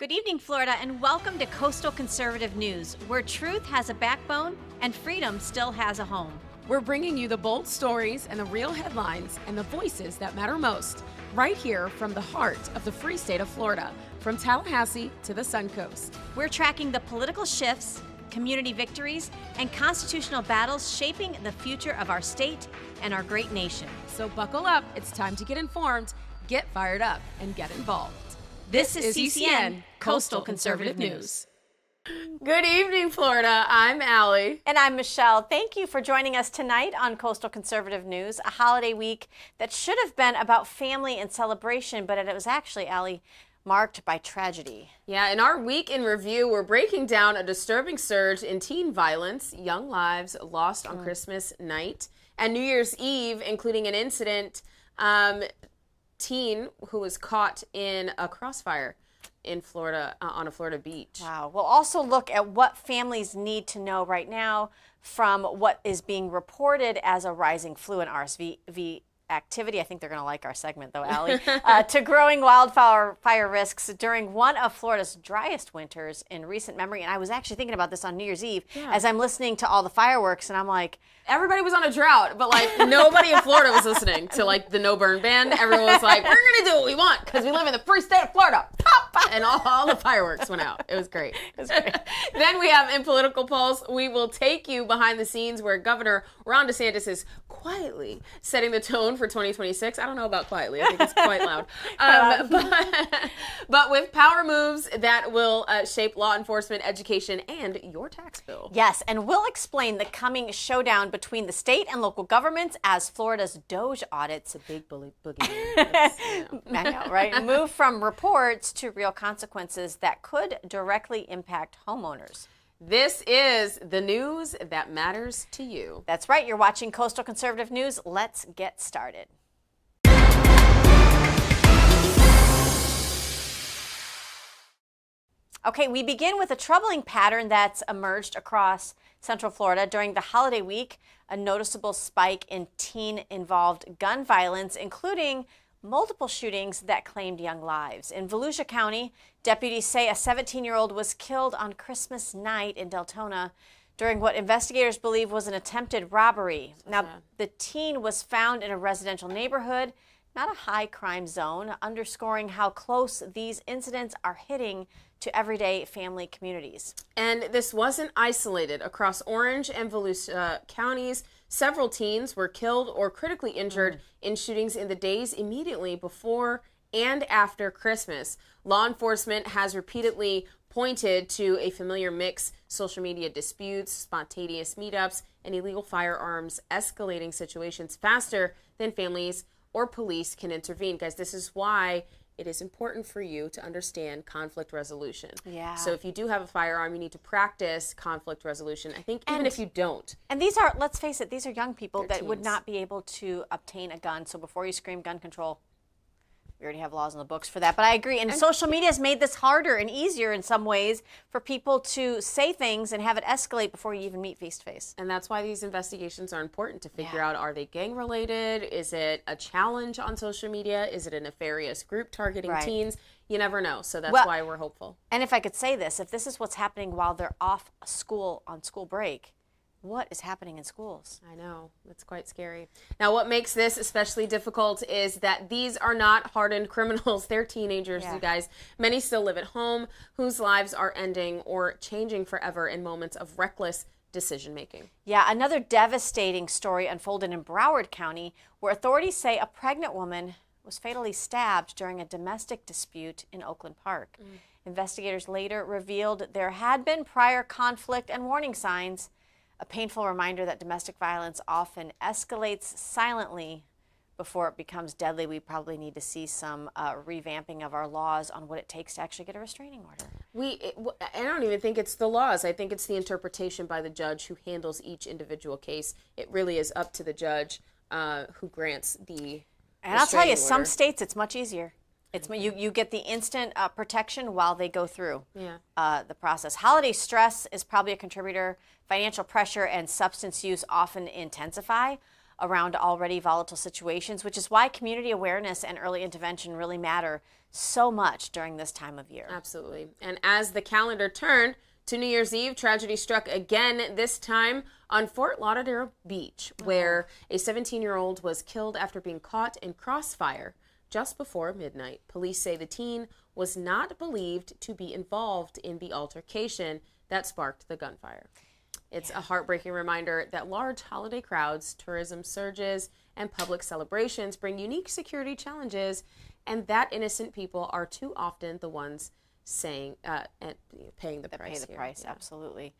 Good evening, Florida, and welcome to Coastal Conservative News, where truth has a backbone and freedom still has a home. We're bringing you the bold stories and the real headlines and the voices that matter most, right here from the heart of the free state of Florida, from Tallahassee to the Sun Coast. We're tracking the political shifts, community victories, and constitutional battles shaping the future of our state and our great nation. So buckle up, it's time to get informed, get fired up, and get involved. This is CCN, Coastal Conservative News. Good evening, Florida. I'm Allie. And I'm Michelle. Thank you for joining us tonight on Coastal Conservative News, a holiday week that should have been about family and celebration, but it was actually, Allie, marked by tragedy. Yeah, in our week in review, we're breaking down a disturbing surge in teen violence, young lives lost on Christmas night, and New Year's Eve, including an incident, teen who was caught in a crossfire in Florida, on a Florida beach. Wow. We'll also look at what families need to know right now from what is being reported as a rising flu and RSV activity. I think they're going to like our segment, though, Allie. To growing wildfire risks during one of Florida's driest winters in recent memory. And I was actually thinking about this on New Year's Eve as I'm listening to all the fireworks, and I'm like, everybody was on a drought, but like nobody in Florida was listening to like the No Burn Ban. Everyone was like, we're going to do what we want because we live in the free state of Florida. Pop, pop. And all the fireworks went out. It was great. Then we have in Political Pulse, we will take you behind the scenes where Governor Ron DeSantis is quietly setting the tone for 2026. I don't know about quietly. I think it's quite loud. But with power moves that will shape law enforcement, education, and your tax bill. Yes, and we'll explain the coming showdown between the state and local governments as Florida's Doge audits, a big boogie. I know, right? Move from reports to real consequences that could directly impact homeowners. This is the news that matters to you. That's right. You're watching Coastal Conservative News. Let's get started. Okay, we begin with a troubling pattern that's emerged across Central Florida during the holiday week, a noticeable spike in teen-involved gun violence, including multiple shootings that claimed young lives. In Volusia County, deputies say a 17-year-old was killed on Christmas night in Deltona during what investigators believe was an attempted robbery. Now, the teen was found in a residential neighborhood, not a high crime zone, underscoring how close these incidents are hitting to everyday family communities. And this wasn't isolated. Across Orange and Volusia counties, several teens were killed or critically injured in shootings in the days immediately before and after Christmas. Law enforcement has repeatedly pointed to a familiar mix: social media disputes, spontaneous meetups, and illegal firearms escalating situations faster than families or police can intervene. Guys, this is why it is important for you to understand conflict resolution. Yeah. So if you do have a firearm, you need to practice conflict resolution. I think even if you don't. And these are, let's face it, these are young people that teens. would not be able to obtain a gun. So before you scream gun control, we already have laws in the books for that. But I agree. And social media has made this harder and easier in some ways for people to say things and have it escalate before you even meet face to face. And that's why these investigations are important, to figure out, are they gang related? Is it a challenge on social media? Is it a nefarious group targeting teens? You never know. So that's why we're hopeful. And if I could say this, if this is what's happening while they're off school on school break, what is happening in schools? I know. It's quite scary. Now, what makes this especially difficult is that these are not hardened criminals. They're teenagers, you guys. Many still live at home, whose lives are ending or changing forever in moments of reckless decision-making. Yeah, another devastating story unfolded in Broward County, where authorities say a pregnant woman was fatally stabbed during a domestic dispute in Oakland Park. Investigators later revealed there had been prior conflict and warning signs. A painful reminder that domestic violence often escalates silently before it becomes deadly. We need to see some revamping of our laws on what it takes to actually get a restraining order. I don't even think it's the laws. I think it's the interpretation by the judge who handles each individual case. It really is up to the judge who grants the And I'll tell you, order. some states it's much easier. It's you get the instant protection while they go through the process. Holiday stress is probably a contributor. Financial pressure and substance use often intensify. around already volatile situations, which is why community awareness and early intervention really matter so much during this time of year. Absolutely. And as the calendar turned to New Year's Eve, tragedy struck again, this time on Fort Lauderdale Beach, where a 17-year-old was killed after being caught in crossfire just before midnight. Police say the teen was not believed to be involved in the altercation that sparked the gunfire. It's a heartbreaking reminder that large holiday crowds, tourism surges, and public celebrations bring unique security challenges, and that innocent people are too often the ones saying and paying the price. Pay the price, absolutely.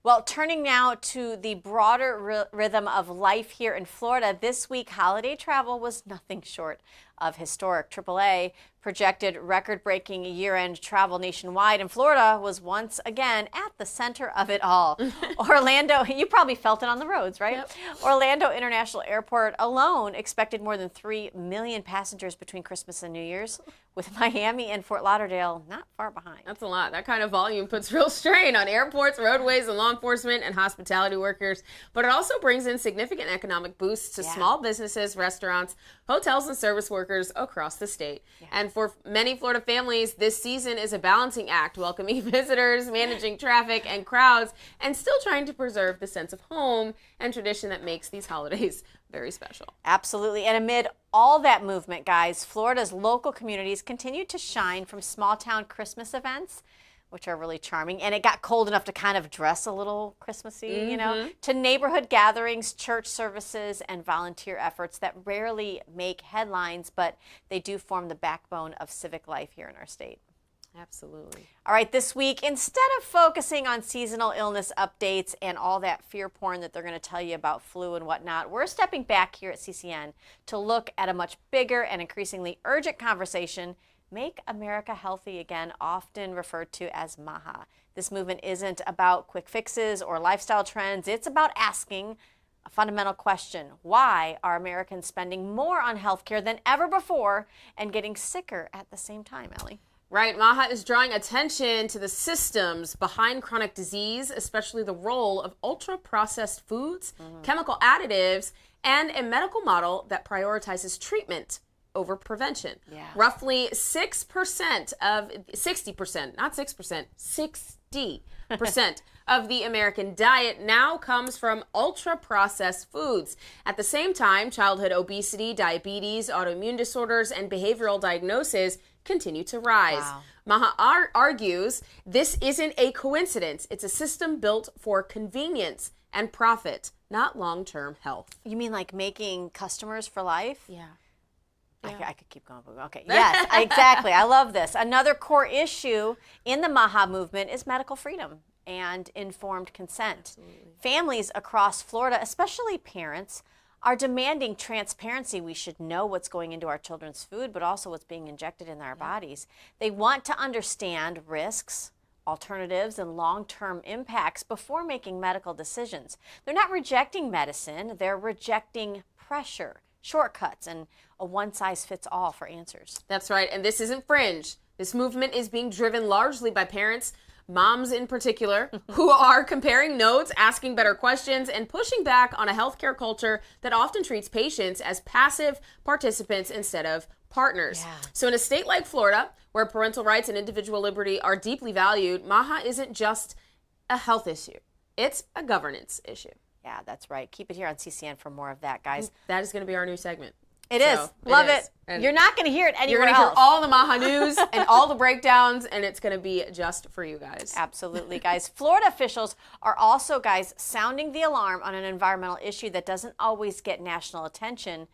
Well, turning now to the broader rhythm of life here in Florida, this week holiday travel was nothing short of historic. AAA projected record-breaking year-end travel nationwide, and Florida was once again at the center of it all. Orlando, you probably felt it on the roads, right? Yep. Orlando International Airport alone expected more than 3 million passengers between Christmas and New Year's, with Miami and Fort Lauderdale not far behind. That's a lot. That kind of volume puts real strain on airports, roadways, and law enforcement and hospitality workers. But it also brings in significant economic boosts to small businesses, restaurants, hotels, and service workers across the state. And for many Florida families, this season is a balancing act, welcoming visitors, managing traffic and crowds, and still trying to preserve the sense of home and tradition that makes these holidays very special. Absolutely. And amid all that movement, guys, Florida's local communities continue to shine, from small town Christmas events, which are really charming, and it got cold enough to kind of dress a little Christmassy, you know, to neighborhood gatherings, church services, and volunteer efforts that rarely make headlines, but they do form the backbone of civic life here in our state. Absolutely. All right, this week, instead of focusing on seasonal illness updates and all that fear porn that they're going to tell you about flu and whatnot, we're stepping back here at CCN to look at a much bigger and increasingly urgent conversation: Make America Healthy Again, often referred to as MAHA. This movement isn't about quick fixes or lifestyle trends. It's about asking a fundamental question: why are Americans spending more on healthcare than ever before and getting sicker at the same time, Ellie? Right. MAHA is drawing attention to the systems behind chronic disease, especially the role of ultra-processed foods, chemical additives, and a medical model that prioritizes treatment over prevention. Roughly 60% of the American diet now comes from ultra-processed foods. At the same time, childhood obesity, diabetes, autoimmune disorders, and behavioral diagnoses continue to rise. MAHA argues this isn't a coincidence. It's a system built for convenience and profit, not long-term health. You mean like making customers for life? Yeah. I could keep going. Okay. Yes, exactly. I love this. Another core issue in the MAHA movement is medical freedom and informed consent. Absolutely. Families across Florida, especially parents, are demanding transparency. We should know what's going into our children's food, but also what's being injected in our bodies. They want to understand risks, alternatives, and long-term impacts before making medical decisions. They're not rejecting medicine. They're rejecting pressure, shortcuts, and a one-size-fits-all for answers. That's right, and this isn't fringe. This movement is being driven largely by parents, moms in particular, who are comparing notes, asking better questions, and pushing back on a healthcare culture that often treats patients as passive participants instead of partners. So in a state like Florida, where parental rights and individual liberty are deeply valued, MAHA isn't just a health issue. It's a governance issue. Yeah, that's right. Keep it here on CCN for more of that, guys. That is going to be our new segment. It is. Love it. You're not going to hear it anywhere else. You're going to hear all the MAHA news and all the breakdowns, and it's going to be just for you guys. Absolutely, guys. Florida officials are also, guys, sounding the alarm on an environmental issue that doesn't always get national attention: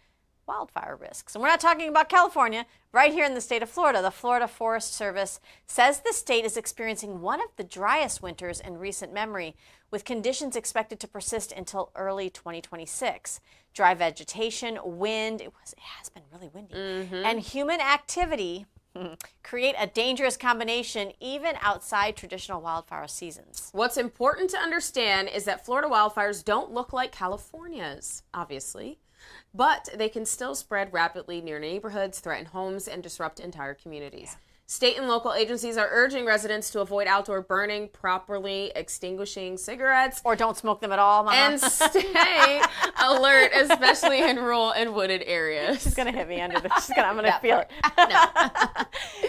wildfire risks. And we're not talking about California. Right here in the state of Florida, the Florida Forest Service says the state is experiencing one of the driest winters in recent memory, with conditions expected to persist until early 2026. Dry vegetation, wind, it has been really windy, and human activity create a dangerous combination even outside traditional wildfire seasons. What's important to understand is that Florida wildfires don't look like California's, obviously, but they can still spread rapidly near neighborhoods, threaten homes, and disrupt entire communities. State and local agencies are urging residents to avoid outdoor burning, properly extinguishing cigarettes. Or don't smoke them at all, Mama. And stay alert, especially in rural and wooded areas. She's going to hit me under the... I'm going to feel it. No.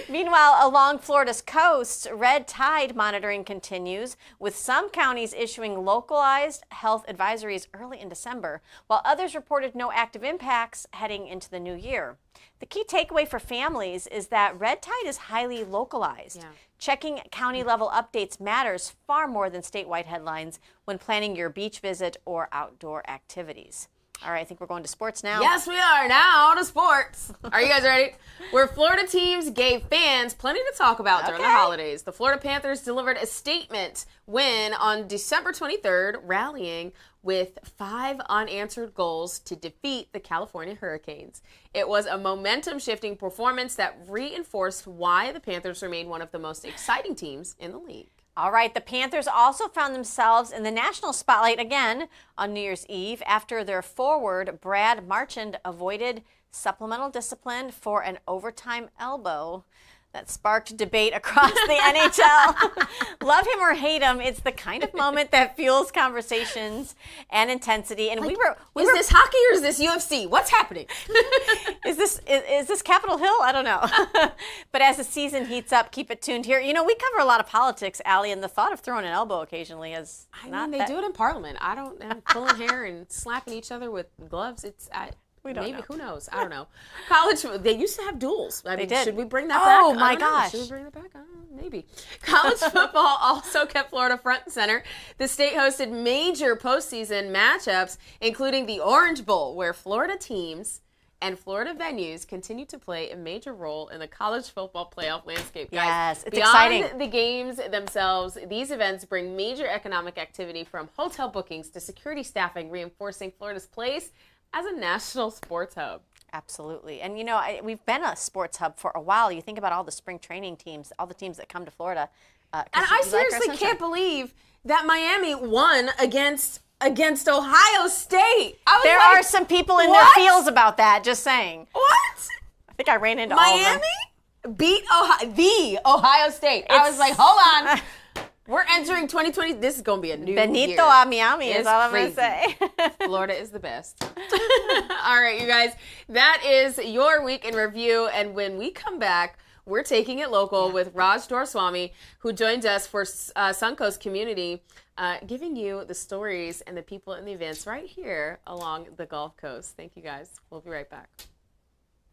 Meanwhile, along Florida's coast, red tide monitoring continues, with some counties issuing localized health advisories early in December, while others reported no active impacts heading into the new year. The key takeaway for families is that red tide is highly localized. Yeah. Checking county-level updates matters far more than statewide headlines when planning your beach visit or outdoor activities. All right, I think we're going to sports now. Yes, we are. Now to sports. Are you guys ready? Where Florida teams gave fans plenty to talk about during the holidays. The Florida Panthers delivered a statement win on December 23rd, rallying with 5 unanswered goals to defeat the California Hurricanes. It was a momentum-shifting performance that reinforced why the Panthers remain one of the most exciting teams in the league. All right, the Panthers also found themselves in the national spotlight again on New Year's Eve after their forward, Brad Marchand, avoided supplemental discipline for an overtime elbow that sparked debate across the NHL. Love him or hate him, it's the kind of moment that fuels conversations and intensity. And is this hockey or is this UFC? What's happening? Is this Capitol Hill? I don't know. But as the season heats up, keep it tuned here. You know, we cover a lot of politics, Allie, and the thought of throwing an elbow occasionally is they do it in Parliament. Pulling hair and slapping each other with gloves. We don't know. Who knows? I don't know. College, they used to have duels. They did. Should we bring that back? Oh, my gosh. Should we bring that back? Maybe. College football also kept Florida front and center. The state hosted major postseason matchups, including the Orange Bowl, where Florida teams and Florida venues continue to play a major role in the college football playoff landscape. Guys, yes, it's beyond exciting. The games themselves, these events bring major economic activity from hotel bookings to security staffing, reinforcing Florida's place as a national sports hub. Absolutely. And, you know, we've been a sports hub for a while. You think about all the spring training teams, all the teams that come to Florida. And I seriously can't believe that Miami won against Ohio State. There are some people in their feels about that, just saying. What? I think I ran into all of them. Miami beat Ohio State. I was like, hold on. We're entering 2020. This is going to be a new year. Benito a Miami is all I'm going to say. Florida is the best. All right, you guys. That is your week in review. And when we come back, we're taking it local with Raj Dorswamy, who joined us for Suncoast Community, giving you the stories and the people and the events right here along the Gulf Coast. Thank you, guys. We'll be right back.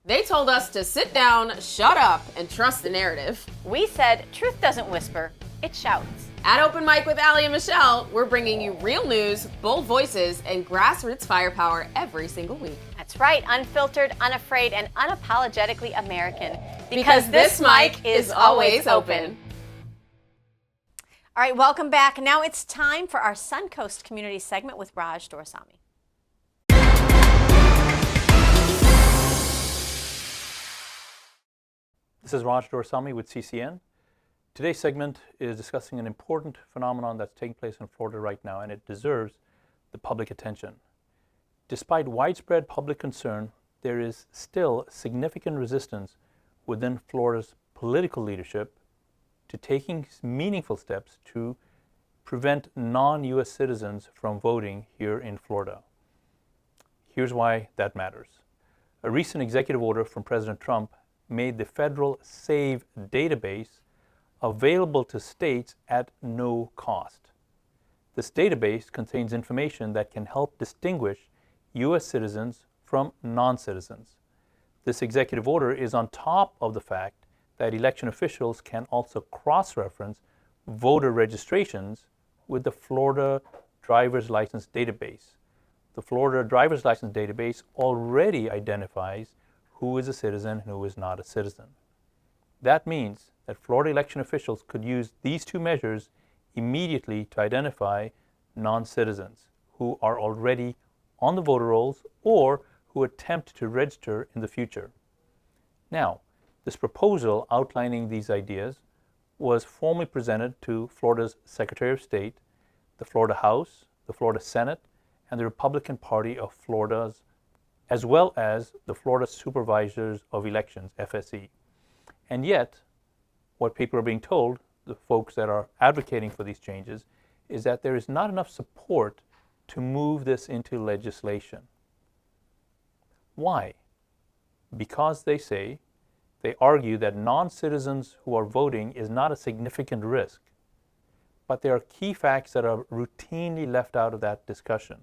They told us to sit down, shut up, and trust the narrative. We said truth doesn't whisper, it shouts. At Open Mic with Allie and Michelle, we're bringing you real news, bold voices, and grassroots firepower every single week. That's right, unfiltered, unafraid, and unapologetically American. Because this mic is always open. All right, welcome back. Now it's time for our Suncoast Community segment with Raj Dorswamy. This is Raj Dorswamy with CCN. Today's segment is discussing an important phenomenon that's taking place in Florida right now, and it deserves the public attention. Despite widespread public concern, there is still significant resistance within Florida's political leadership to taking meaningful steps to prevent non-U.S. citizens from voting here in Florida. Here's why that matters. A recent executive order from President Trump made the federal SAVE database available to states at no cost. This database contains information that can help distinguish U.S. citizens from non-citizens. This executive order is on top of the fact that election officials can also cross-reference voter registrations with the Florida Driver's License Database. The Florida Driver's License Database already identifies who is a citizen and who is not a citizen. That means that Florida election officials could use these two measures immediately to identify non-citizens who are already on the voter rolls or who attempt to register in the future. Now, this proposal outlining these ideas was formally presented to Florida's Secretary of State, the Florida House, the Florida Senate, and the Republican Party of Florida's, as well as the Florida Supervisors of Elections, FSE. And yet, what people are being told, the folks that are advocating for these changes, is that there is not enough support to move this into legislation. Why? Because they argue that non-citizens who are voting is not a significant risk. But there are key facts that are routinely left out of that discussion.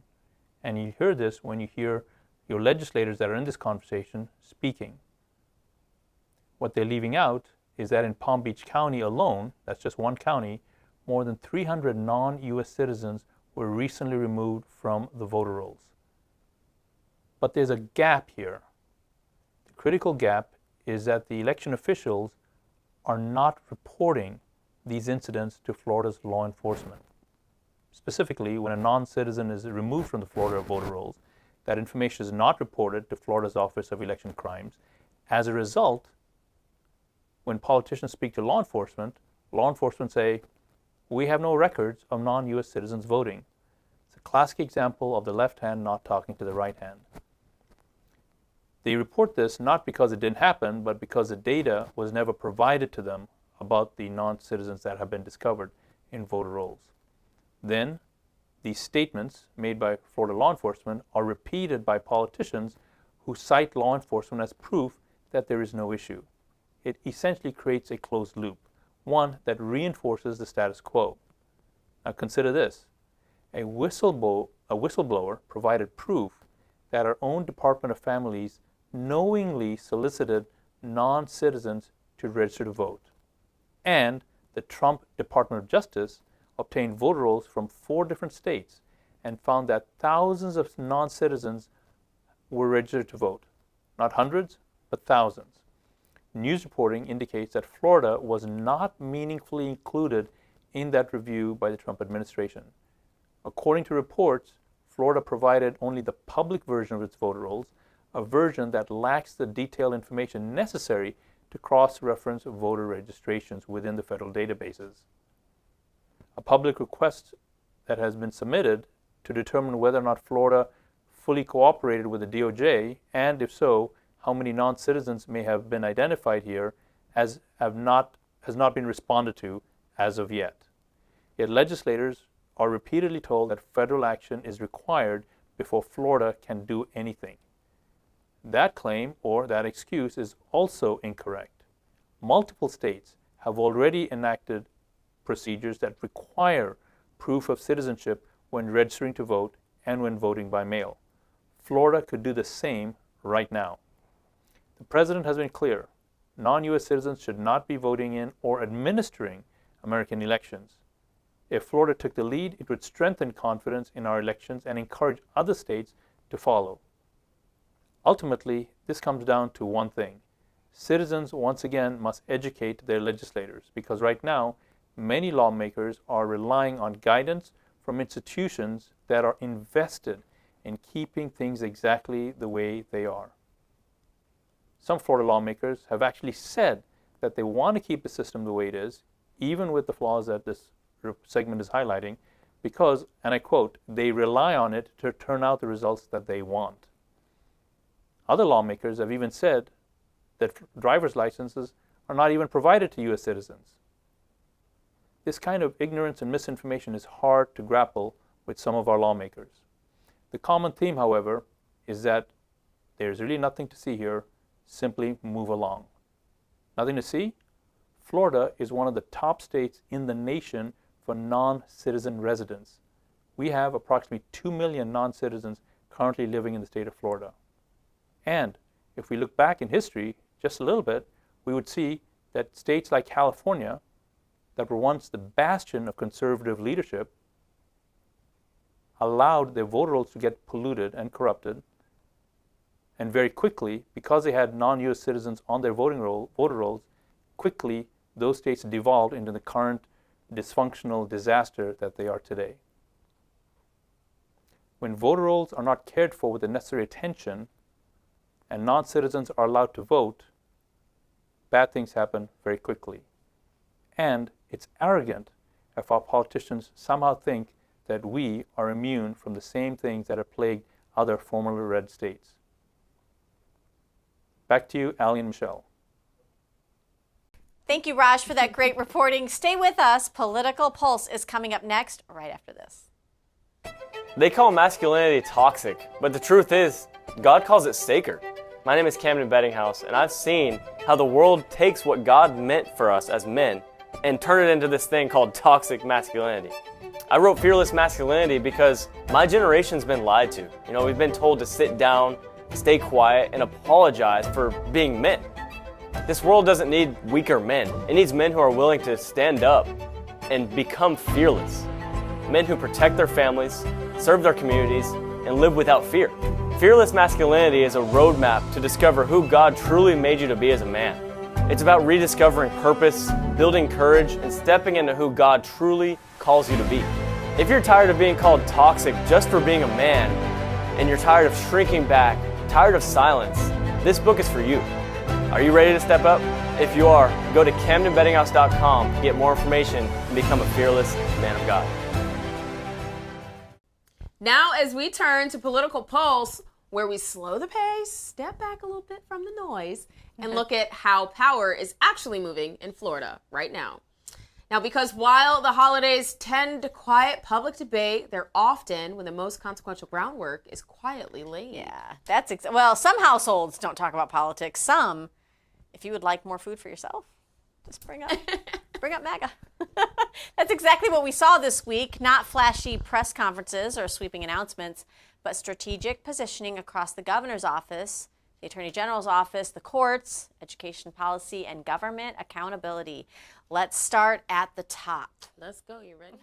And you hear this when you hear your legislators that are in this conversation speaking. What they're leaving out is that in Palm Beach County alone, that's just one county, more than 300 non-U.S. citizens were recently removed from the voter rolls. But there's a gap here. The critical gap is that the election officials are not reporting these incidents to Florida's law enforcement. Specifically, when a non-citizen is removed from the Florida voter rolls, that information is not reported to Florida's Office of Election Crimes. As a result, when politicians speak to law enforcement say, we have no records of non-U.S. citizens voting. It's a classic example of the left hand not talking to the right hand. They report this not because it didn't happen, but because the data was never provided to them about the non-citizens that have been discovered in voter rolls. Then, these statements made by Florida law enforcement are repeated by politicians who cite law enforcement as proof that there is no issue. It essentially creates a closed loop, one that reinforces the status quo. Now consider this. A whistleblower provided proof that our own Department of Families knowingly solicited non-citizens to register to vote. And the Trump Department of Justice obtained voter rolls from 4 different states and found that thousands of non-citizens were registered to vote. Not hundreds, but thousands. News reporting indicates that Florida was not meaningfully included in that review by the Trump administration. According to reports, Florida provided only the public version of its voter rolls, a version that lacks the detailed information necessary to cross-reference voter registrations within the federal databases. A public request that has been submitted to determine whether or not Florida fully cooperated with the DOJ, and if so, how many non-citizens may have been identified here, has not been responded to as of yet. Yet legislators are repeatedly told that federal action is required before Florida can do anything. That claim or that excuse is also incorrect. Multiple states have already enacted procedures that require proof of citizenship when registering to vote and when voting by mail. Florida could do the same right now. The president has been clear. Non-U.S. citizens should not be voting in or administering American elections. If Florida took the lead, it would strengthen confidence in our elections and encourage other states to follow. Ultimately, this comes down to one thing. Citizens, once again, must educate their legislators because right now, many lawmakers are relying on guidance from institutions that are invested in keeping things exactly the way they are. Some Florida lawmakers have actually said that they want to keep the system the way it is, even with the flaws that this segment is highlighting, because, and I quote, they rely on it to turn out the results that they want. Other lawmakers have even said that driver's licenses are not even provided to U.S. citizens. This kind of ignorance and misinformation is hard to grapple with some of our lawmakers. The common theme, however, is that there's really nothing to see here. Simply move along. Nothing to see? Florida is one of the top states in the nation for non-citizen residents. We have approximately 2 million non-citizens currently living in the state of Florida. And if we look back in history just a little bit, we would see that states like California, that were once the bastion of conservative leadership, allowed their voter rolls to get polluted and corrupted. And very quickly, because they had non-U.S. citizens on their voter rolls, quickly those states devolved into the current dysfunctional disaster that they are today. When voter rolls are not cared for with the necessary attention and non-citizens are allowed to vote, bad things happen very quickly. And it's arrogant if our politicians somehow think that we are immune from the same things that have plagued other formerly red states. Back to you, Ali and Michelle. Thank you, Raj, for that great reporting. Stay with us. Political Pulse is coming up next, right after this. They call masculinity toxic, but the truth is, God calls it sacred. My name is Camden Beddinghouse, and I've seen how the world takes what God meant for us as men and turn it into this thing called toxic masculinity. I wrote Fearless Masculinity because my generation's been lied to. You know, we've been told to sit down, stay quiet, and apologize for being men. This world doesn't need weaker men. It needs men who are willing to stand up and become fearless. Men who protect their families, serve their communities, and live without fear. Fearless Masculinity is a roadmap to discover who God truly made you to be as a man. It's about rediscovering purpose, building courage, and stepping into who God truly calls you to be. If you're tired of being called toxic just for being a man, and you're tired of shrinking back, tired of silence, this book is for you. Are you ready to step up? If you are, go to CamdenBeddinghouse.com to get more information and become a fearless man of God. Now, as we turn to Political Pulse, where we slow the pace, step back a little bit from the noise, and look at how power is actually moving in Florida right now. Now, because while the holidays tend to quiet public debate, they're often when the most consequential groundwork is quietly laid. Yeah, well, some households don't talk about politics. Some, if you would like more food for yourself, just bring up MAGA. That's exactly what we saw this week. Not flashy press conferences or sweeping announcements, but strategic positioning across the governor's office, the attorney general's office, the courts, education policy, and government accountability. Let's start at the top. Let's go. You ready?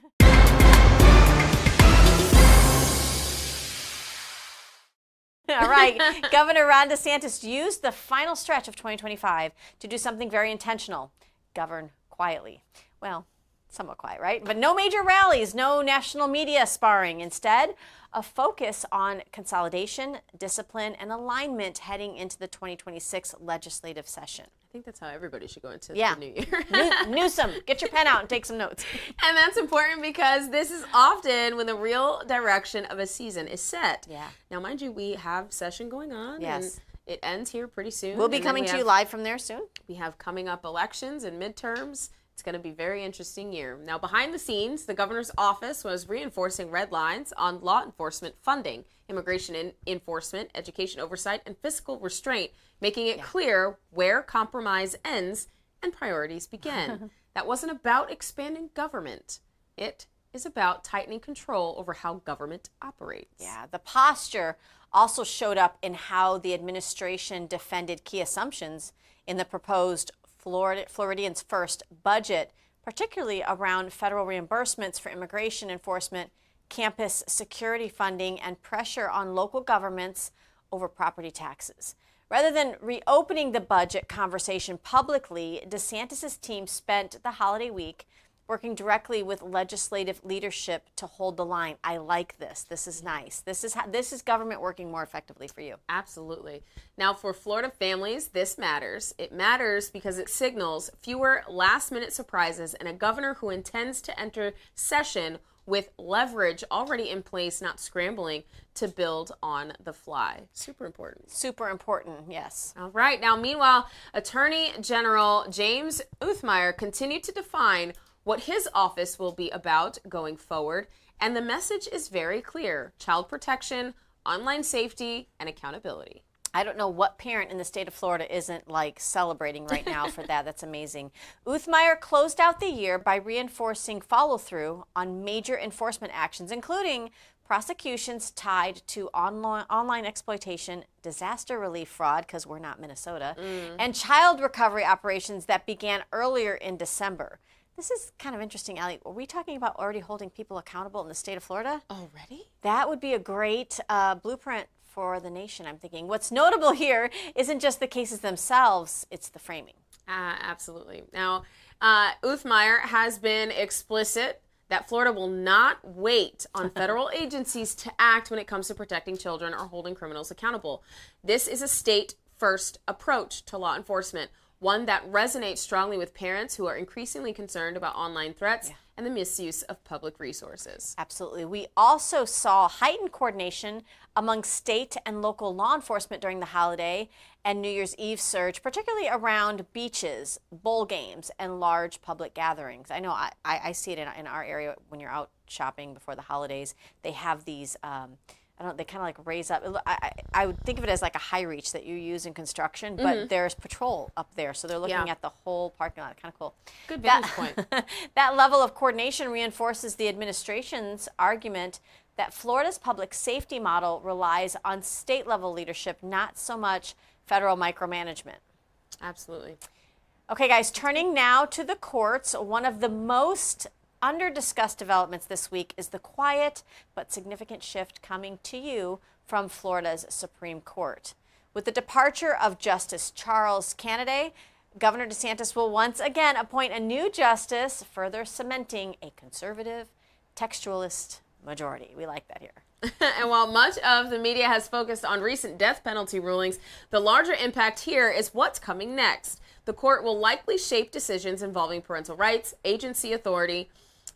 All right. Governor Ron DeSantis used the final stretch of 2025 to do something very intentional: govern quietly. Well, somewhat quiet, right? But no major rallies, no national media sparring. Instead, a focus on consolidation, discipline, and alignment heading into the 2026 legislative session. I think that's how everybody should go into the new year. Newsom, get your pen out and take some notes. And that's important because this is often when the real direction of a season is set. Yeah. Now, mind you, we have session going on. Yes. And it ends here pretty soon. We'll be coming to you live from there soon. We have coming up elections and midterms. It's going to be a very interesting year. Now, behind the scenes, the governor's office was reinforcing red lines on law enforcement funding, immigration enforcement, education oversight, and fiscal restraint, making it clear where compromise ends and priorities begin. That wasn't about expanding government. It is about tightening control over how government operates. Yeah, the posture also showed up in how the administration defended key assumptions in the proposed Floridians First budget, particularly around federal reimbursements for immigration enforcement, campus security funding, and pressure on local governments over property taxes. Rather than reopening the budget conversation publicly, DeSantis' team spent the holiday week working directly with legislative leadership to hold the line. I like this. This is nice. This is government working more effectively for you. Absolutely. Now, for Florida families, this matters. It matters because it signals fewer last-minute surprises and a governor who intends to enter session with leverage already in place, not scrambling to build on the fly. Super important. Super important, yes. All right. Now, meanwhile, Attorney General James Uthmeier continued to define what his office will be about going forward, and the message is very clear: child protection, online safety, and accountability. I don't know what parent in the state of Florida isn't like celebrating right now for that. That's amazing. Uthmeier closed out the year by reinforcing follow-through on major enforcement actions, including prosecutions tied to online exploitation, disaster relief fraud, because we're not Minnesota, and child recovery operations that began earlier in December. This is kind of interesting, Allie. Are we talking about already holding people accountable in the state of Florida? Already? That would be a great blueprint for the nation, I'm thinking. What's notable here isn't just the cases themselves, it's the framing. Absolutely. Now, Uthmeier has been explicit that Florida will not wait on federal agencies to act when it comes to protecting children or holding criminals accountable. This is a state-first approach to law enforcement. one that resonates strongly with parents who are increasingly concerned about online threats and the misuse of public resources. Absolutely. We also saw heightened coordination among state and local law enforcement during the holiday and New Year's Eve surge, particularly around beaches, bowl games, and large public gatherings. I know I see it in our area when you're out shopping before the holidays. They have these, they kind of like raise up. I would think of it as like a high reach that you use in construction, but there's patrol up there. So they're looking at the whole parking lot. Kind of cool. Good vantage point. That level of coordination reinforces the administration's argument that Florida's public safety model relies on state level leadership, not so much federal micromanagement. Absolutely. Okay, guys, turning now to the courts. One of the most under-discussed developments this week is the quiet but significant shift coming to you from Florida's Supreme Court. With the departure of Justice Charles Kennedy, Governor DeSantis will once again appoint a new justice, further cementing a conservative, textualist majority. We like that here. And while much of the media has focused on recent death penalty rulings, the larger impact here is what's coming next. The court will likely shape decisions involving parental rights, agency authority,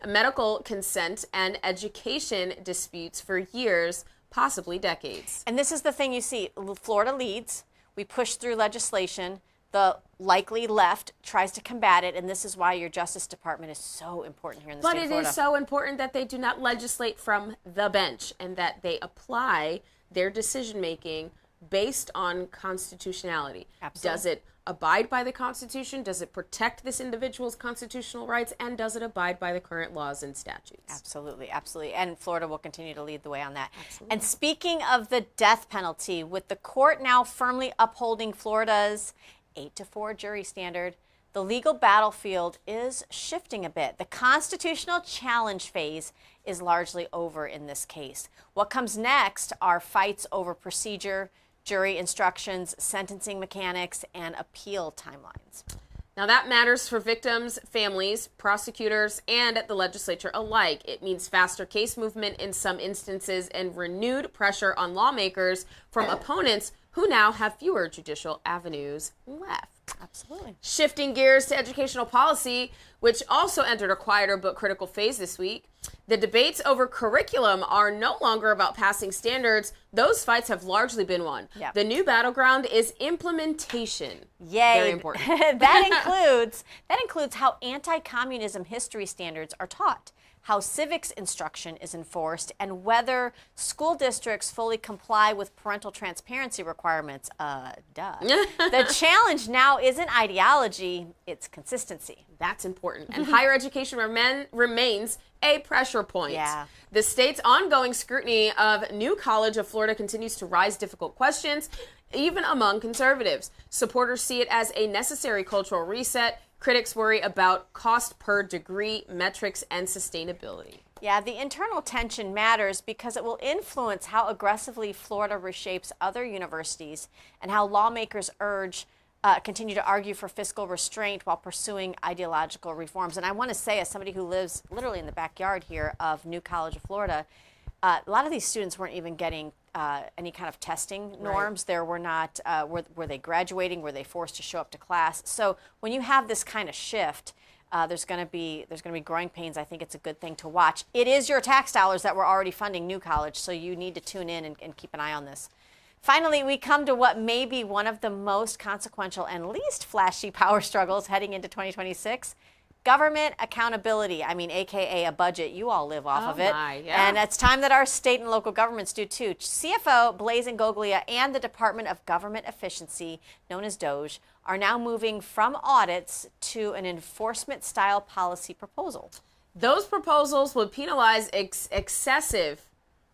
medical consent, and education disputes for years, possibly decades. And this is the thing you see. Florida leads. We push through legislation. The likely left tries to combat it, and this is why your Justice Department is so important here in the state of Florida. But it is so important that they do not legislate from the bench and that they apply their decision-making based on constitutionality. Absolutely. Does it abide by the Constitution? Does it protect this individual's constitutional rights? And does it abide by the current laws and statutes? Absolutely, absolutely. And Florida will continue to lead the way on that. Absolutely. And speaking of the death penalty, with the court now firmly upholding Florida's 8-4 jury standard, the legal battlefield is shifting a bit. The constitutional challenge phase is largely over in this case. What comes next are fights over procedure, jury instructions, sentencing mechanics, and appeal timelines. Now that matters for victims, families, prosecutors, and the legislature alike. It means faster case movement in some instances and renewed pressure on lawmakers from opponents who now have fewer judicial avenues left. Absolutely. Shifting gears to educational policy, which also entered a quieter but critical phase this week. The debates over curriculum are no longer about passing standards. Those fights have largely been won. Yep. The new battleground is implementation. Yay. Very important. that includes how anti-communism history standards are taught, how civics instruction is enforced, and whether school districts fully comply with parental transparency requirements. The challenge now isn't ideology, it's consistency. That's important. And higher education remains a pressure point. Yeah. The state's ongoing scrutiny of New College of Florida continues to raise difficult questions, even among conservatives. Supporters see it as a necessary cultural reset. Critics worry about cost per degree metrics and sustainability. Yeah, the internal tension matters because it will influence how aggressively Florida reshapes other universities and how lawmakers continue to argue for fiscal restraint while pursuing ideological reforms. And I want to say, as somebody who lives literally in the backyard here of New College of Florida, a lot of these students weren't even getting any kind of testing norms. Right. There were not, were they graduating? Were they forced to show up to class? So when you have this kind of shift, there's going to be growing pains. I think it's a good thing to watch. It is your tax dollars that were already funding New College, so you need to tune in and keep an eye on this. Finally, we come to what may be one of the most consequential and least flashy power struggles heading into 2026. Government accountability, AKA a budget. You all live off of it. Yeah. And it's time that our state and local governments do too. CFO Blaise Ngoglia and the Department of Government Efficiency, known as DOGE, are now moving from audits to an enforcement-style policy proposal. Those proposals would penalize excessive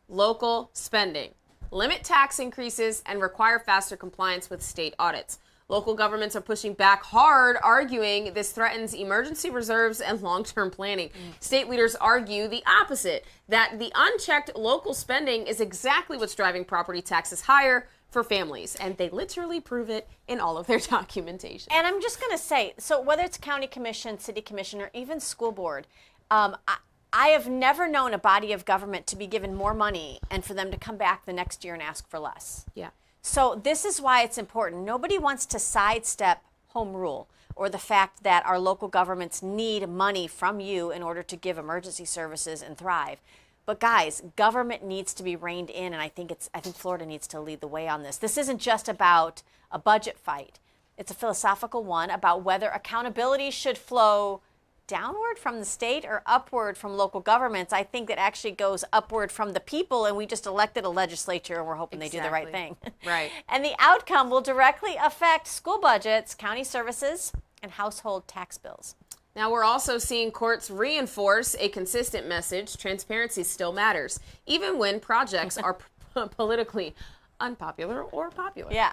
local spending, limit tax increases, and require faster compliance with state audits. Local governments are pushing back hard, arguing this threatens emergency reserves and long-term planning. State leaders argue the opposite, that the unchecked local spending is exactly what's driving property taxes higher for families, and they literally prove it in all of their documentation. And I'm just going to say, so whether it's county commission, city commission, or even school board, I have never known a body of government to be given more money and for them to come back the next year and ask for less. Yeah. So this is why it's important. Nobody wants to sidestep home rule or the fact that our local governments need money from you in order to give emergency services and thrive. But guys, government needs to be reined in, and I think Florida needs to lead the way on this. This isn't just about a budget fight. It's a philosophical one about whether accountability should flow downward from the state or upward from local governments. I think it actually goes upward from the people, and we just elected a legislature and we're hoping they do the right thing. Right. And the outcome will directly affect school budgets, county services, and household tax bills. Now, we're also seeing courts reinforce a consistent message: transparency still matters, even when projects are politically unpopular or popular. Yeah.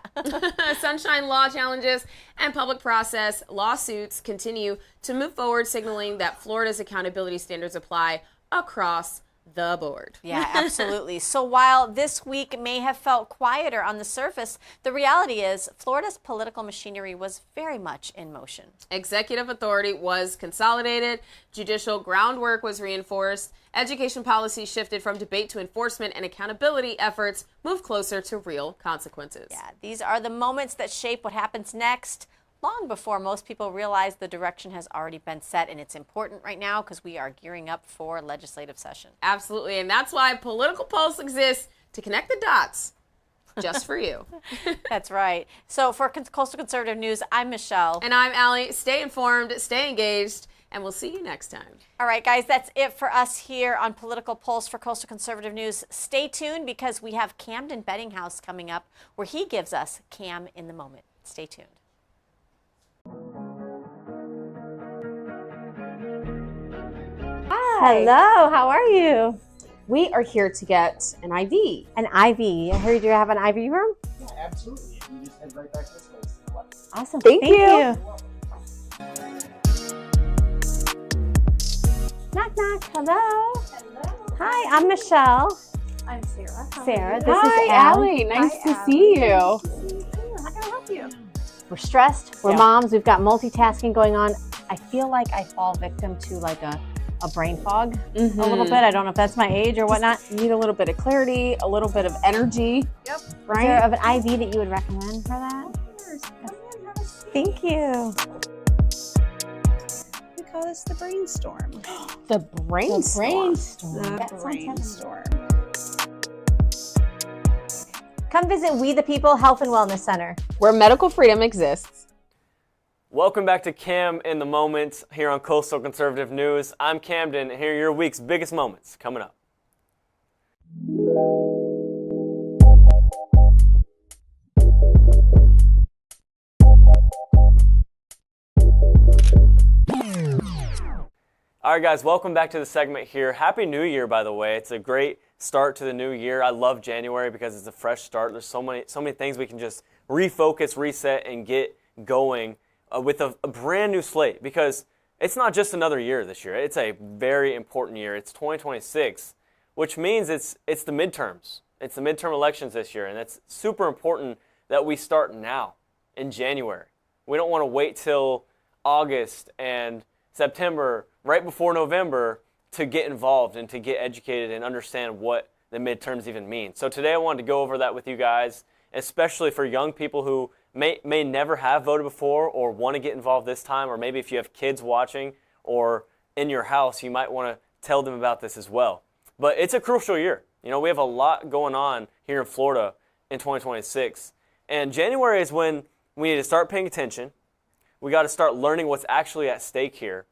Sunshine Law challenges and public process lawsuits continue to move forward, signaling that Florida's accountability standards apply across the board. Yeah, absolutely. So while this week may have felt quieter on the surface, the reality is Florida's political machinery was very much in motion. Executive authority was consolidated, judicial groundwork was reinforced, education policy shifted from debate to enforcement, and accountability efforts moved closer to real consequences. Yeah, these are the moments that shape what happens next, long before most people realize the direction has already been set, and it's important right now because we are gearing up for legislative session. Absolutely, and that's why Political Pulse exists, to connect the dots just for you. That's right. So for Coastal Conservative News, I'm Michelle. And I'm Allie. Stay informed, stay engaged, and we'll see you next time. All right, guys, that's it for us here on Political Pulse for Coastal Conservative News. Stay tuned because we have Camden Bettinghouse coming up where he gives us Cam in the Moment. Stay tuned. Hi. Hello, how are you? We are here to get an IV. An IV. I heard you have an IV room? Yeah, absolutely. You just head right back this way. To the left. Awesome. Thank you. Knock, knock. Hello. Hi, I'm Michelle. I'm Sarah. Sarah, this Hi, is Al. Allie. Nice to see you. How can I help you? We're stressed. We're Yeah. moms. We've got multitasking going on. I feel like I fall victim to like a brain fog a little bit. I don't know if that's my age or whatnot. You need a little bit of clarity, a little bit of energy. Yep. Is there an IV that you would recommend for that? Thank you. We call this the brainstorm. The brainstorm. The brainstorm. Come visit We the People Health and Wellness Center. Where medical freedom exists. Welcome back to Cam in the Moment here on Coastal Conservative News. I'm Camden, and here are your week's biggest moments coming up. All right, guys, welcome back to the segment here. Happy New Year, by the way. It's a great start to the new year. I love January because it's a fresh start. There's so many things we can just refocus, reset, and get going with a brand new slate, because it's not just another year this year. It's a very important year. It's 2026, which means it's the midterms. It's the midterm elections this year, and it's super important that we start now in January. We don't want to wait till August and September, right before November, to get involved and to get educated and understand what the midterms even mean. So today I wanted to go over that with you guys, especially for young people who may never have voted before or want to get involved this time, or maybe if you have kids watching or in your house, you might want to tell them about this as well. But it's a crucial year. You know, we have a lot going on here in Florida in 2026, and January is when we need to start paying attention. We got to start learning what's actually at stake here,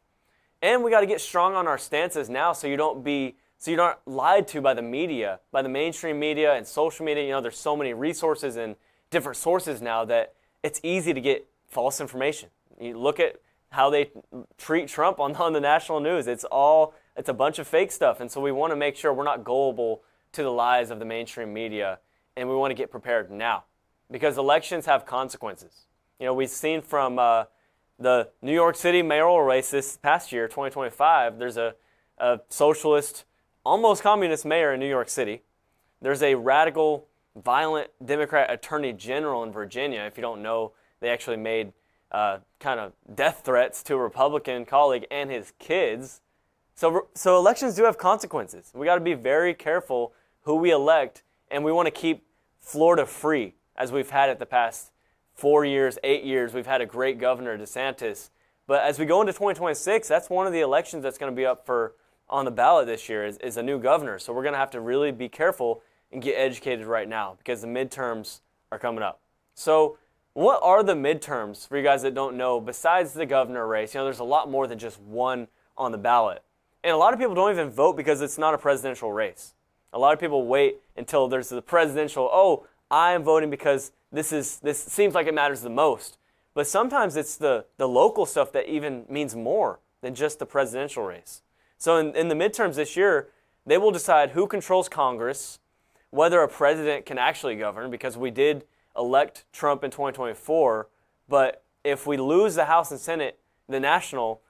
and we got to get strong on our stances now, so you're not lied to by the media, by the mainstream media and social media. You know, there's so many resources and different sources now that it's easy to get false information. You look at how they treat Trump on the national news. It's a bunch of fake stuff, and so we want to make sure we're not gullible to the lies of the mainstream media, and we want to get prepared now, because elections have consequences. You know, we've seen from the New York City mayoral race this past year, 2025, there's a socialist, almost communist mayor in New York City. There's a radical, violent Democrat attorney general in Virginia. If you don't know, they actually made kind of death threats to a Republican colleague and his kids. So elections do have consequences. We got to be very careful who we elect, and we want to keep Florida free, as we've had it the past 4 years, 8 years, we've had a great Governor DeSantis. But as we go into 2026, that's one of the elections that's going to be up on the ballot this year is a new governor. So we're going to have to really be careful and get educated right now because the midterms are coming up. So what are the midterms for you guys that don't know besides the governor race? There's a lot more than just one on the ballot. And a lot of people don't even vote because it's not a presidential race. A lot of people wait until there's the presidential, oh, I am voting because this seems like it matters the most. But sometimes it's the local stuff that even means more than just the presidential race. So in the midterms this year, they will decide who controls Congress, whether a president can actually govern, because we did elect Trump in 2024, but if we lose the House and Senate, the national,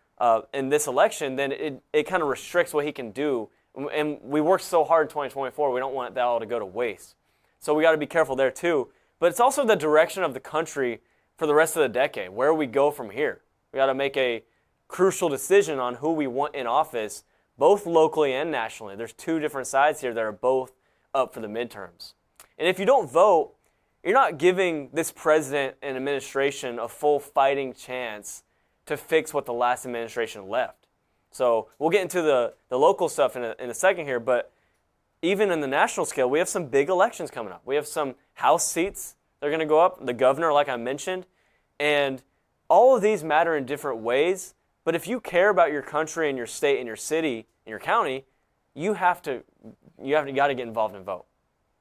in this election, then it kind of restricts what he can do. And we worked so hard in 2024, we don't want that all to go to waste. So we got to be careful there too. But it's also the direction of the country for the rest of the decade, where we go from here. We got to make a crucial decision on who we want in office, both locally and nationally. There's two different sides here that are both up for the midterms. And if you don't vote, you're not giving this president and administration a full fighting chance to fix what the last administration left. So we'll get into the local stuff in a second here, but even in the national scale, we have some big elections coming up. We have some House seats that are going to go up, the governor, like I mentioned, and all of these matter in different ways. But if you care about your country and your state and your city and your county, you got to get involved and vote.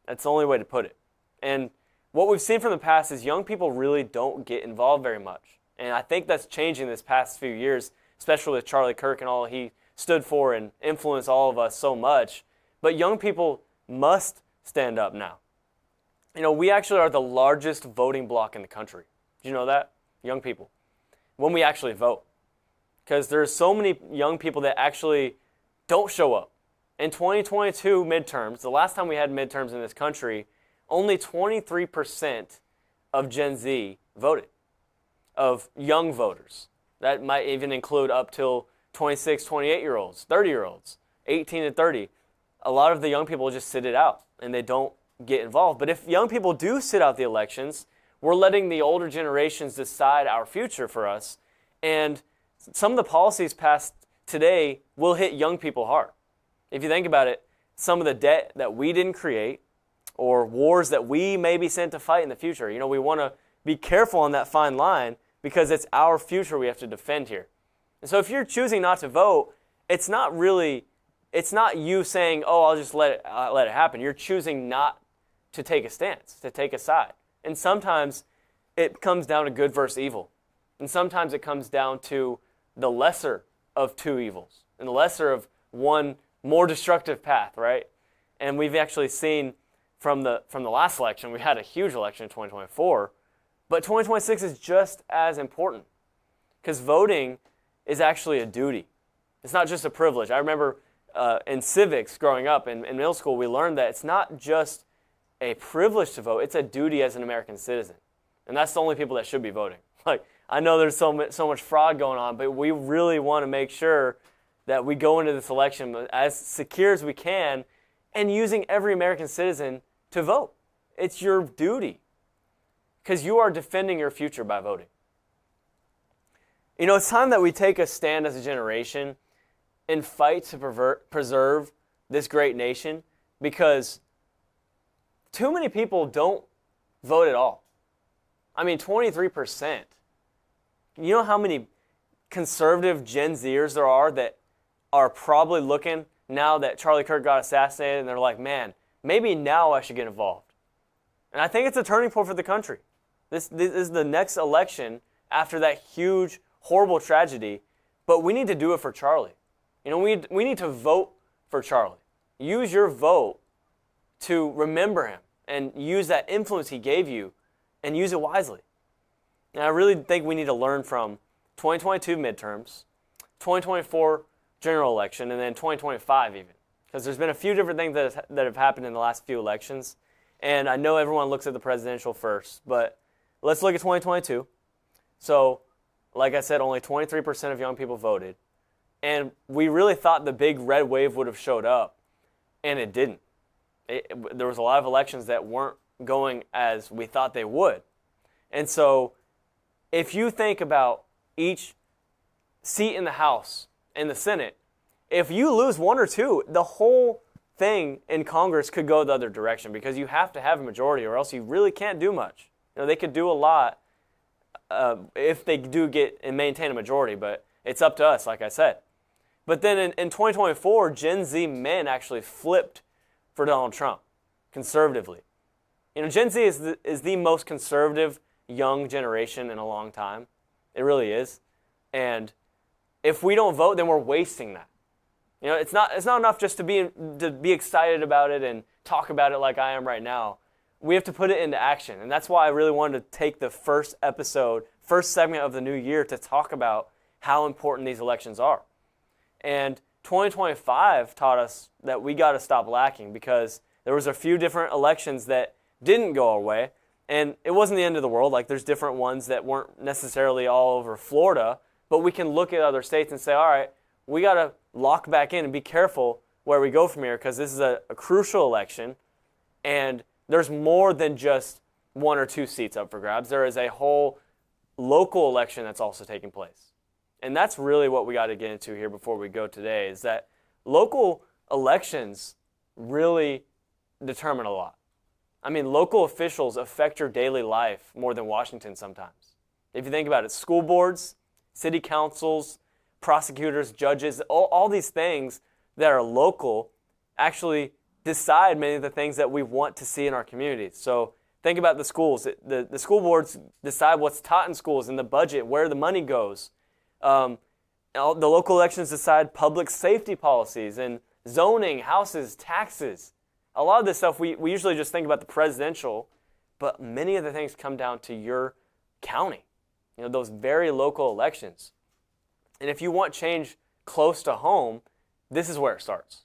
That's the only way to put it. And what we've seen from the past is young people really don't get involved very much. And I think that's changing this past few years, especially with Charlie Kirk and all he stood for and influenced all of us so much. But young people must stand up now. We actually are the largest voting bloc in the country. Did you know that? Young people. When we actually vote. Because there's so many young people that actually don't show up. In 2022 midterms, the last time we had midterms in this country, only 23% of Gen Z voted, of young voters. That might even include up till 26, 28-year-olds, 30-year-olds, 18 to 30. A lot of the young people just sit it out, and they don't get involved. But if young people do sit out the elections, we're letting the older generations decide our future for us. And some of the policies passed today will hit young people hard. If you think about it, some of the debt that we didn't create or wars that we may be sent to fight in the future, we want to be careful on that fine line because it's our future we have to defend here. And so if you're choosing not to vote, it's not you saying, oh, I'll just let it happen. You're choosing not to take a stance, to take a side. And sometimes it comes down to good versus evil. And sometimes it comes down to the lesser of two evils and the lesser of one more destructive path, right? And we've actually seen from the last election, we had a huge election in 2024, but 2026 is just as important because voting is actually a duty. It's not just a privilege. I remember in civics growing up in middle school, we learned that it's not just a privilege to vote, it's a duty as an American citizen. And that's the only people that should be voting. I know there's so much fraud going on, but we really want to make sure that we go into this election as secure as we can and using every American citizen to vote. It's your duty because you are defending your future by voting. It's time that we take a stand as a generation and fight to preserve this great nation because too many people don't vote at all. 23%. You know how many conservative Gen Zers there are that are probably looking now that Charlie Kirk got assassinated and they're like, man, maybe now I should get involved. And I think it's a turning point for the country. This is the next election after that huge, horrible tragedy, but we need to do it for Charlie. We need to vote for Charlie. Use your vote to remember him and use that influence he gave you and use it wisely. And I really think we need to learn from 2022 midterms, 2024 general election, and then 2025 even. Because there's been a few different things that have happened in the last few elections. And I know everyone looks at the presidential first, but let's look at 2022. So, like I said, only 23% of young people voted. And we really thought the big red wave would have showed up, and it didn't. There was a lot of elections that weren't going as we thought they would. And so if you think about each seat in the House and the Senate, if you lose one or two, the whole thing in Congress could go the other direction, because you have to have a majority or else you really can't do much. They could do a lot if they do get and maintain a majority, but it's up to us, like I said. But then in 2024, Gen Z men actually flipped for Donald Trump, conservatively. Gen Z is the most conservative young generation in a long time. It really is. And if we don't vote, then we're wasting that. It's not enough just to be excited about it and talk about it like I am right now. We have to put it into action. And that's why I really wanted to take the first segment of the new year to talk about how important these elections are. And 2025 taught us that we got to stop lacking, because there was a few different elections that didn't go our way. And it wasn't the end of the world. Like, there's different ones that weren't necessarily all over Florida, but we can look at other states and say, all right, we got to lock back in and be careful where we go from here, because this is a crucial election, and there's more than just one or two seats up for grabs. There is a whole local election that's also taking place. And that's really what we got to get into here before we go today, is that local elections really determine a lot. I mean, local officials affect your daily life more than Washington sometimes. If you think about it, school boards, city councils, prosecutors, judges, all these things that are local actually decide many of the things that we want to see in our communities. So think about the schools. The school boards decide what's taught in schools and the budget, where the money goes. The local elections decide public safety policies and zoning, houses, taxes. A lot of this stuff, we usually just think about the presidential, but many of the things come down to your county, those very local elections. And if you want change close to home, this is where it starts.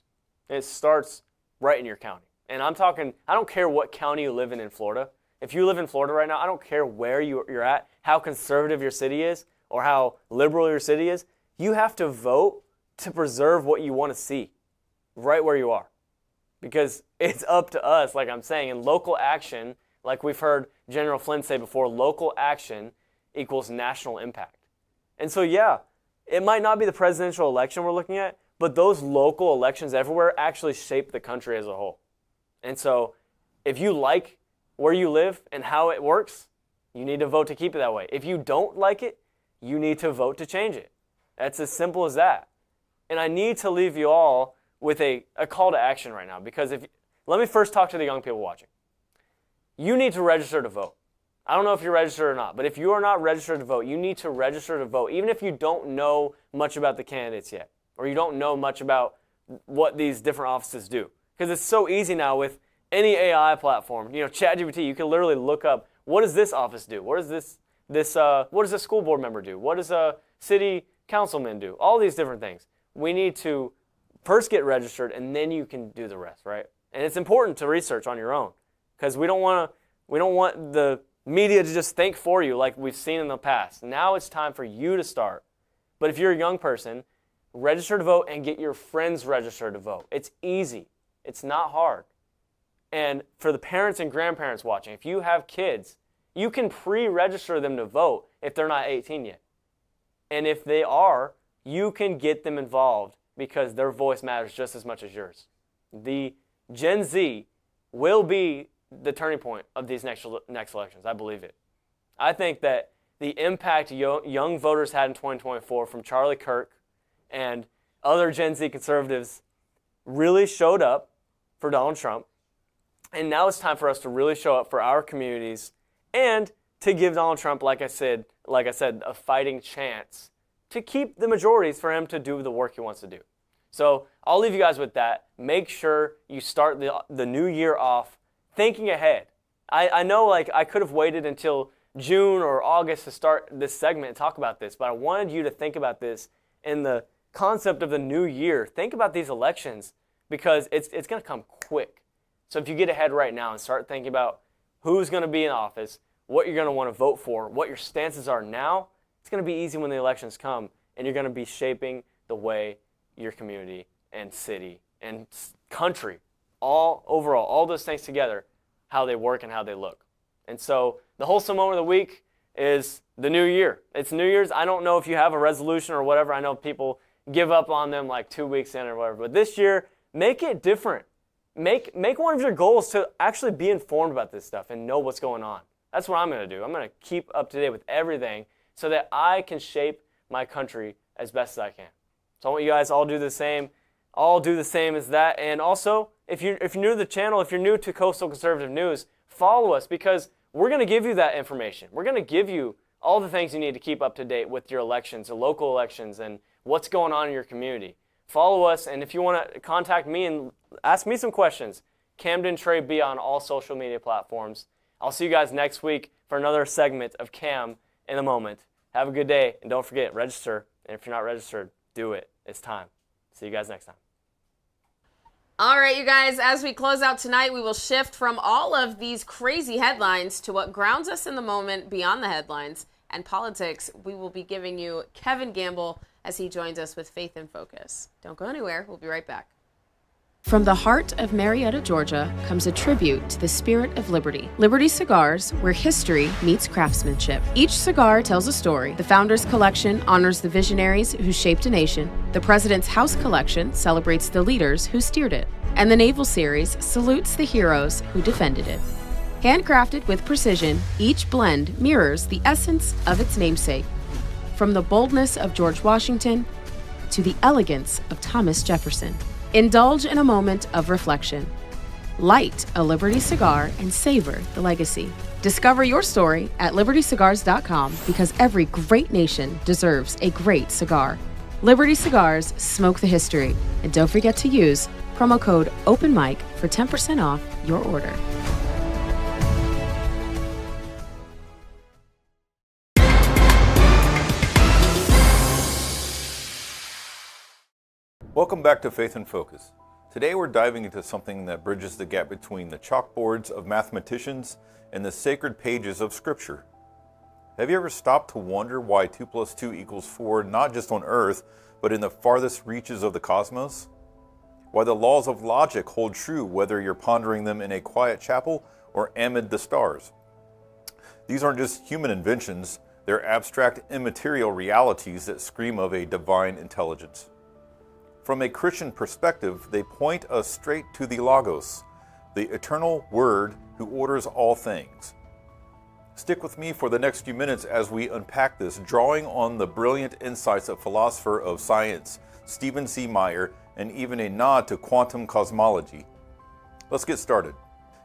It starts right in your county. And I'm talking, I don't care what county you live in Florida. If you live in Florida right now, I don't care where you're at, how conservative your city is, or how liberal your city is. You have to vote to preserve what you want to see right where you are. Because it's up to us, like I'm saying, and local action, like we've heard General Flynn say before, local action equals national impact. And so, yeah, it might not be the presidential election we're looking at, but those local elections everywhere actually shape the country as a whole. And so if you like where you live and how it works, you need to vote to keep it that way. If you don't like it, you need to vote to change it. That's as simple as that. And I need to leave you all with a call to action right now, because let me first talk to the young people watching. You need to register to vote. I don't know if you're registered or not, but if you are not registered to vote, you need to register to vote, even if you don't know much about the candidates yet, or you don't know much about what these different offices do. Because it's so easy now with any AI platform. ChatGPT, you can literally look up, what does this office do? What does what does a school board member do? What does a city councilman do? All these different things. We need to first get registered, and then you can do the rest, right? And it's important to research on your own, because we don't want the media to just think for you like we've seen in the past. Now it's time for you to start. But if you're a young person, register to vote and get your friends registered to vote. It's easy. It's not hard. And for the parents and grandparents watching, if you have kids, you can pre-register them to vote if they're not 18 yet. And if they are, you can get them involved, because their voice matters just as much as yours. The Gen Z will be the turning point of these next elections. I believe it. I think that the impact young voters had in 2024 from Charlie Kirk and other Gen Z conservatives really showed up for Donald Trump. And now it's time for us to really show up for our communities and to give Donald Trump, like I said, a fighting chance to keep the majorities for him to do the work he wants to do. So I'll leave you guys with that. Make sure you start the new year off thinking ahead. I know I could have waited until June or August to start this segment and talk about this, but I wanted you to think about this in the concept of the new year. Think about these elections, because it's going to come quick. So if you get ahead right now and start thinking about who's going to be in office, what you're going to want to vote for, what your stances are now, it's going to be easy when the elections come, and you're going to be shaping the way your community and city and country, all those things together, how they work and how they look. And so the wholesome moment of the week is the new year. It's New Year's. I don't know if you have a resolution or whatever. I know people give up on them like 2 weeks in or whatever. But this year, make it different. Make one of your goals to actually be informed about this stuff and know what's going on. That's what I'm going to do. I'm going to keep up to date with everything so that I can shape my country as best as I can. So I want you guys all do the same. All do the same as that. And also, if you're new to the channel, if you're new to Coastal Conservative News, follow us because we're going to give you that information. We're going to give you all the things you need to keep up to date with your elections, your local elections, and what's going on in your community. Follow us, and if you want to contact me and ask me some questions, Camden Trey B on all social media platforms. I'll see you guys next week for another segment of Cam in a moment. Have a good day, and don't forget, register. And if you're not registered, do it. It's time. See you guys next time. All right, you guys, as we close out tonight, we will shift from all of these crazy headlines to what grounds us in the moment beyond the headlines and politics. We will be giving you Kevin Gamble as he joins us with Faith in Focus. Don't go anywhere. We'll be right back. From the heart of Marietta, Georgia, comes a tribute to the spirit of liberty. Liberty Cigars, where history meets craftsmanship. Each cigar tells a story. The Founders Collection honors the visionaries who shaped a nation. The President's House Collection celebrates the leaders who steered it. And the Naval Series salutes the heroes who defended it. Handcrafted with precision, each blend mirrors the essence of its namesake. From the boldness of George Washington to the elegance of Thomas Jefferson. Indulge in a moment of reflection. Light a Liberty cigar and savor the legacy. Discover your story at libertycigars.com because every great nation deserves a great cigar. Liberty Cigars, smoke the history. And don't forget to use promo code OPENMIC for 10% off your order. Welcome back to Faith in Focus. Today we're diving into something that bridges the gap between the chalkboards of mathematicians and the sacred pages of Scripture. Have you ever stopped to wonder why 2 + 2 = 4 not just on Earth, but in the farthest reaches of the cosmos? Why the laws of logic hold true whether you're pondering them in a quiet chapel or amid the stars? These aren't just human inventions, they're abstract, immaterial realities that scream of a divine intelligence. From a Christian perspective, they point us straight to the Logos, the eternal Word who orders all things. Stick with me for the next few minutes as we unpack this, drawing on the brilliant insights of philosopher of science Stephen C. Meyer and even a nod to quantum cosmology. Let's get started.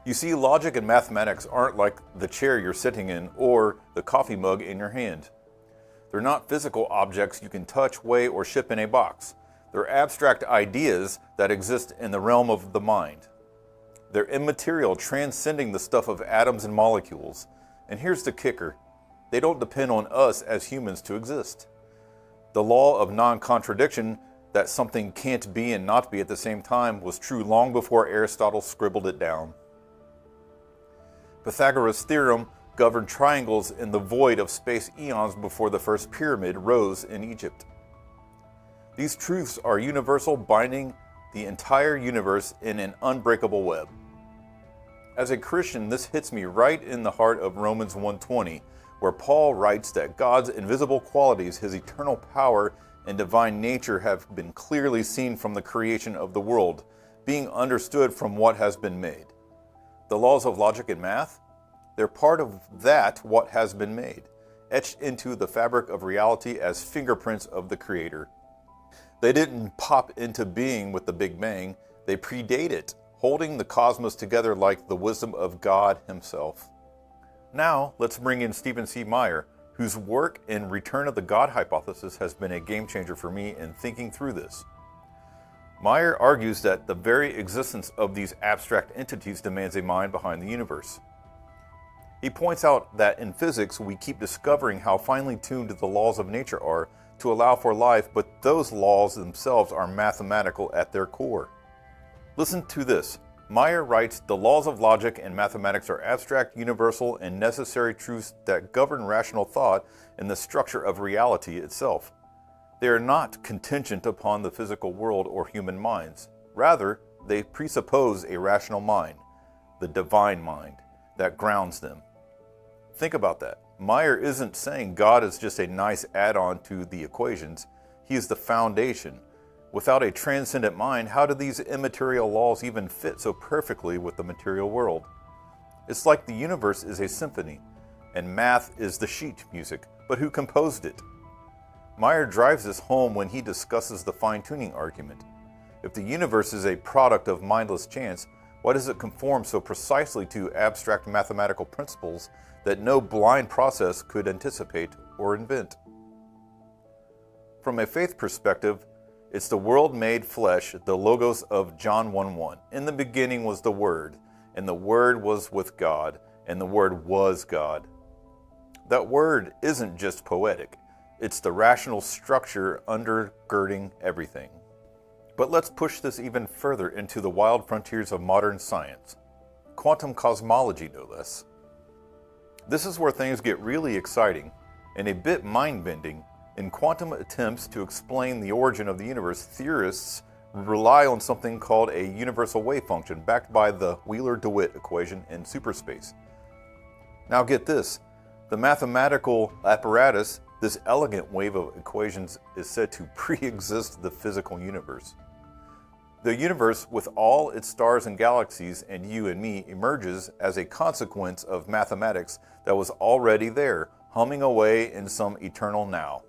You see, logic and mathematics aren't like the chair you're sitting in or the coffee mug in your hand. They're not physical objects you can touch, weigh, or ship in a box. They're abstract ideas that exist in the realm of the mind. They're immaterial, transcending the stuff of atoms and molecules. And here's the kicker. They don't depend on us as humans to exist. The law of non-contradiction, that something can't be and not be at the same time, was true long before Aristotle scribbled it down. Pythagoras' theorem governed triangles in the void of space eons before the first pyramid rose in Egypt. These truths are universal, binding the entire universe in an unbreakable web. As a Christian, this hits me right in the heart of Romans 1:20, where Paul writes that God's invisible qualities, his eternal power and divine nature have been clearly seen from the creation of the world, being understood from what has been made. The laws of logic and math, they're part of that what has been made, etched into the fabric of reality as fingerprints of the Creator. They didn't pop into being with the Big Bang, they predate it, holding the cosmos together like the wisdom of God himself. Now, let's bring in Stephen C. Meyer, whose work in Return of the God hypothesis has been a game changer for me in thinking through this. Meyer argues that the very existence of these abstract entities demands a mind behind the universe. He points out that in physics, we keep discovering how finely tuned the laws of nature are to allow for life, but those laws themselves are mathematical at their core. Listen to this. Meyer writes, the laws of logic and mathematics are abstract, universal, and necessary truths that govern rational thought and the structure of reality itself. They are not contingent upon the physical world or human minds. Rather, they presuppose a rational mind, the divine mind, that grounds them. Think about that. Meyer isn't saying God is just a nice add-on to the equations. He is the foundation. Without a transcendent mind, how do these immaterial laws even fit so perfectly with the material world? It's like the universe is a symphony, and math is the sheet music, but who composed it? Meyer drives this home when he discusses the fine-tuning argument. If the universe is a product of mindless chance, why does it conform so precisely to abstract mathematical principles that no blind process could anticipate or invent? From a faith perspective, it's the world made flesh, the logos of John 1:1. In the beginning was the Word, and the Word was with God, and the Word was God. That word isn't just poetic. It's the rational structure undergirding everything. But let's push this even further into the wild frontiers of modern science. Quantum cosmology, no less. This is where things get really exciting and a bit mind-bending. In quantum attempts to explain the origin of the universe, theorists rely on something called a universal wave function, backed by the Wheeler-DeWitt equation in superspace. Now get this, the mathematical apparatus, this elegant wave of equations, is said to pre-exist the physical universe. The universe, with all its stars and galaxies and you and me, emerges as a consequence of mathematics that was already there, humming away in some eternal now.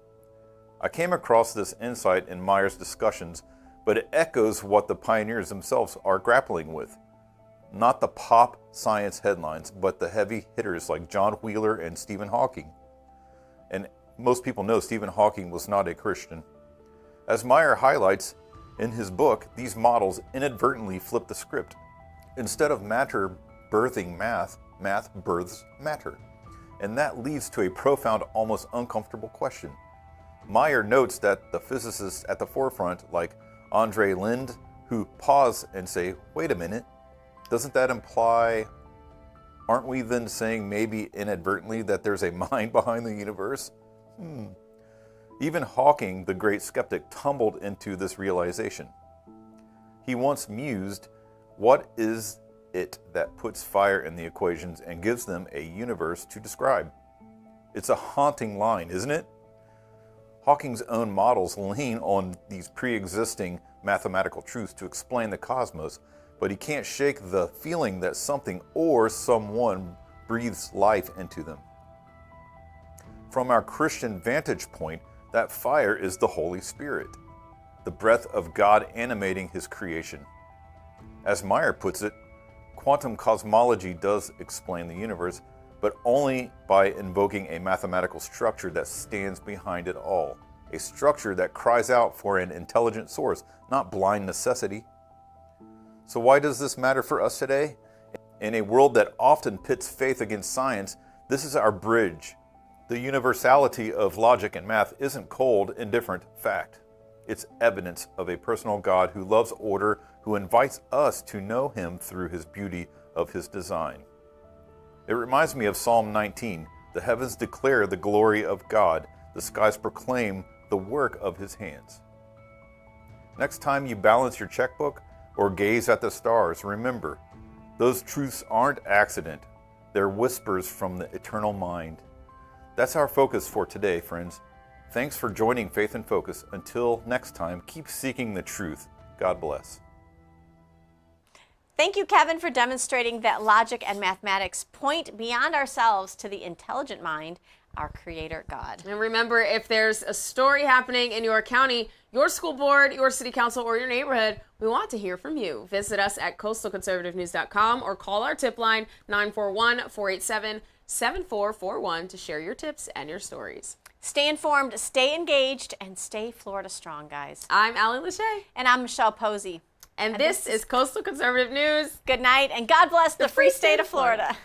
I came across this insight in Meyer's discussions, but it echoes what the pioneers themselves are grappling with. Not the pop science headlines, but the heavy hitters like John Wheeler and Stephen Hawking. And most people know Stephen Hawking was not a Christian. As Meyer highlights in his book, these models inadvertently flip the script. Instead of matter birthing math, math births matter. And that leads to a profound, almost uncomfortable question. Meyer notes that the physicists at the forefront, like Andre Linde, who pause and say, wait a minute, doesn't that imply, aren't we then saying maybe inadvertently that there's a mind behind the universe? Even Hawking, the great skeptic, tumbled into this realization. He once mused, what is it that puts fire in the equations and gives them a universe to describe? It's a haunting line, isn't it? Hawking's own models lean on these pre-existing mathematical truths to explain the cosmos, but he can't shake the feeling that something or someone breathes life into them. From our Christian vantage point, that fire is the Holy Spirit, the breath of God animating His creation. As Meyer puts it, quantum cosmology does explain the universe, but only by invoking a mathematical structure that stands behind it all, a structure that cries out for an intelligent source, not blind necessity. So why does this matter for us today? In a world that often pits faith against science, this is our bridge. The universality of logic and math isn't cold, indifferent fact. It's evidence of a personal God who loves order, who invites us to know Him through His beauty of His design. It reminds me of Psalm 19. The heavens declare the glory of God. The skies proclaim the work of His hands. Next time you balance your checkbook or gaze at the stars, remember, those truths aren't accident. They're whispers from the eternal mind. That's our focus for today, friends. Thanks for joining Faith in Focus. Until next time, keep seeking the truth. God bless. Thank you, Kevin, for demonstrating that logic and mathematics point beyond ourselves to the intelligent mind, our Creator God. And remember, if there's a story happening in your county, your school board, your city council, or your neighborhood, we want to hear from you. Visit us at coastalconservativenews.com or call our tip line 941-487-7441 to share your tips and your stories. Stay informed, stay engaged, and stay Florida strong, guys. I'm Allie Lachey. And I'm Michelle Posey. And this is Coastal Conservative News. Good night, and God bless the free state of Florida.